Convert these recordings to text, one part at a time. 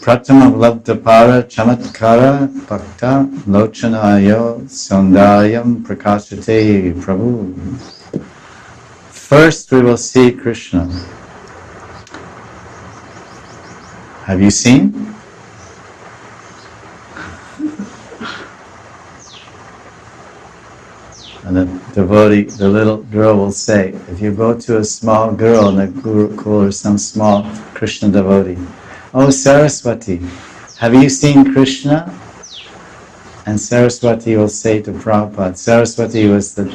Pratama Vladapara Chamatkara Bhakta Lochanayo Saundaryam Prakashate Prabhu. First we will see Krishna. Have you seen? And the devotee, the little girl will say, if you go to a small girl in the Gurukul or some small Krishna devotee, oh Saraswati, have you seen Krishna? And Saraswati will say to Prabhupada, Saraswati was and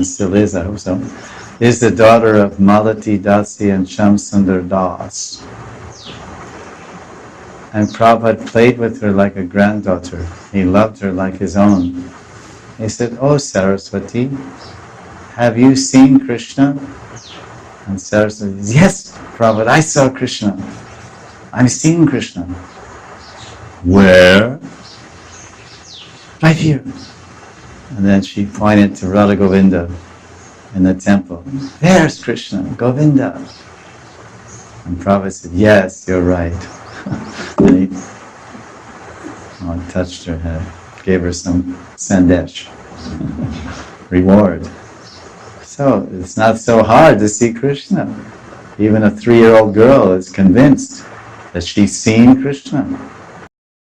still is, I hope so, is the daughter of Malati Dasi and Shamsundar Das. And Prabhupada played with her like a granddaughter. He loved her like his own. He said, oh Saraswati, have you seen Krishna? And Saraswati said, yes, Prabhupada, I saw Krishna. I'm seeing Krishna. Where? Right here. And then she pointed to Radha Govinda in the temple. There's Krishna, Govinda. And Prabhupada said, yes, you're right. And he touched her head, gave her some sandesh, reward. So it's not so hard to see Krishna. Even a 3-year-old girl is convinced that she's seen Krishna.